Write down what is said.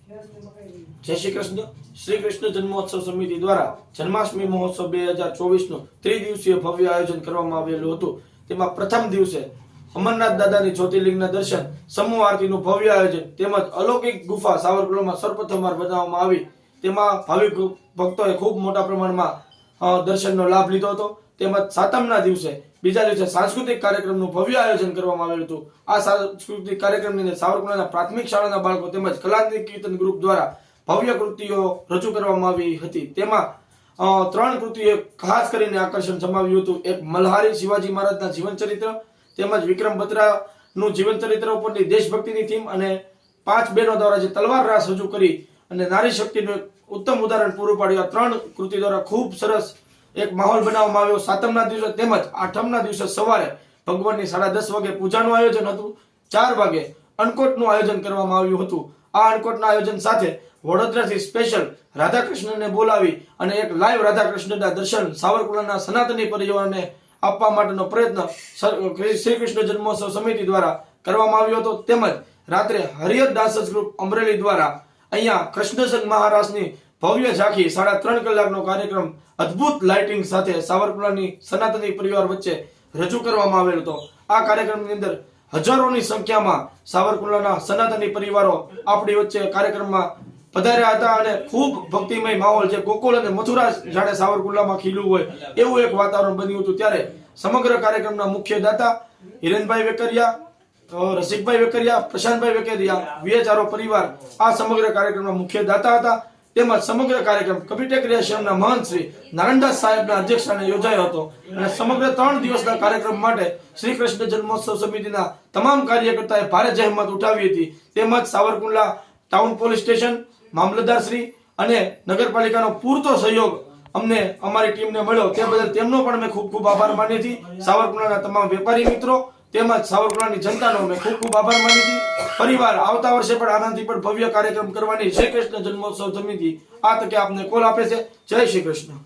जय श्री कृष्ण। श्री कृष्ण जन्मोत्सव समिति द्वारा जन्माष्टमी महोत्सव 2024 નું ત્રિદિવસીય ભવ્ય આયોજન કરવામાં આવેલું હતું। તેમાં પ્રથમ દિવસે અમરનાથ દાદાની જ્યોતિર્લિંગના દર્શન, સમૂહ આરતીનું ભવ્ય આયોજન તેમજ અલૌકિક ગુફા સાવરકુંડલામાં સર્વપ્રથમવાર બનાવવામાં આવી। તેમાં ભાવિક ભક્તોએ ખૂબ મોટા પ્રમાણમાં દર્શનનો લાભ લીધો હતો। તેમજ સાતમના દિવસે બીજા દિવસે સાંસ્કૃતિક કાર્યક્રમનું ભવ્ય આયોજન કરવામાં આવેલું હતું। આ સાંસ્કૃતિક કાર્યક્રમની અંદર સાવરકુંડલાના પ્રાથમિક શાળાના બાળકો તેમજ કલાત્મક કીર્તન ગ્રુપ દ્વારા ભવ્ય કૃતિઓ રજૂ કરવામાં આવી હતી। તેમાં ત્રણ કૃતિઓએ ખાસ કરીને આકર્ષણ જમાવ્યું હતું। એક મલ્હારી શિવાજી મહારાજના જીવન ચરિત્ર તેમજ વિક્રમ બત્રાનું જીવન ચરિત્ર ઉપરની દેશભક્તિની થીમ અને 5 બહેનો દ્વારા જે તલવાર રાસ રજૂ કરી અને નારી શક્તિનું ઉત્તમ ઉદાહરણ પૂરું પાડ્યું। આ ત્રણ કૃતિ દ્વારા ખૂબ સરસ એક માહોલ બનાવવામાં આવ્યો। સાતમના દિવસે તેમજ આઠમના દિવસે સવારે ભગવાનની 10:30 વાગે પૂજાનું આયોજન હતું। 4 વાગે અન્નકોટનું આયોજન કરવામાં આવ્યું હતું। આ અન્નકોટના આયોજન સાથે વડોદરાથી સ્પેશિયલ રાધાકૃષ્ણને બોલાવી અને એક લાઈવ રાધાકૃષ્ણના દર્શન સાવરકુંડલાના સનાતની પરિવારને આપવા માટેનો પ્રયત્ન શ્રી કૃષ્ણ જન્મોત્સવ સમિતિ દ્વારા કરવામાં આવ્યો હતો। તેમજ રાત્રે હરિહર દાસસ ગ્રુપ અમરેલી દ્વારા અહીંયા કૃષ્ણજન્મ મહારાજની ભવ્ય ઝાંખી 3.5 કલાકનો કાર્યક્રમ અદ્ભુત લાઇટિંગ સાથે સાવરકુંડલાની સનાતની પરિવાર વચ્ચે રજૂ કરવામાં આવેલો હતો। આ કાર્યક્રમની અંદર હજારોની સંખ્યામાં સાવરકુંડલાના સનાતની પરિવારો આપણી વચ્ચે કાર્યક્રમમાં પધાર્યા હતા અને ખૂબ ભક્તિમય માહોલ જે ગોકુળ અને મથુરા જાણે સાવરકુંડલામાં ખીલ્યું હોય એવું એક વાતાવરણ બન્યું હતું। ત્યારે સમગ્ર કાર્યક્રમના મુખ્ય દાતા હિરેનભાઈ વેકરિયા, રસિકભાઈ વેકરિયા, પ્રશાંતભાઈ વેકરિયા, VHRO પરિવાર આ સમગ્ર કાર્યક્રમના મુખ્ય દાતા હતા। તેમજ સમગ્ર કાર્યક્રમ કપિટેક ક્રિયાશ્રમના મહંત શ્રી નારાયણદાસ સાહેબના અધ્યક્ષસ્થાને યોજાયો હતો અને સમગ્ર 3 દિવસના કાર્યક્રમ માટે શ્રી કૃષ્ણ જન્મોત્સવ સમિતિના તમામ કાર્યકર્તાએ ભારે જહેમત ઉઠાવી હતી। તેમજ સાવરકુંડલા ટાઉન પોલીસ સ્ટેશન, મામલતદાર શ્રી અને નગરપાલિકાનો પૂરતો સહયોગ અમને અમારી ટીમને મળ્યો તે બદલ તેમનો પણ અમે ખૂબ ખૂબ આભાર માનીએ છીએ। સાવરકુંડલાના તમામ વેપારી મિત્રો તેમજ સાવરકુંડલાની જનતાનો અમે ખૂબ ખૂબ આભાર માનીએ છીએ। પરિવાર આવતા વર્ષે પણ આનંદથી પણ ભવ્ય કાર્યક્રમ કરવાની શ્રી કૃષ્ણ જન્મોત્સવ સમિતિ આ તકે આપને કોલ આપે છે। જય શ્રી કૃષ્ણ।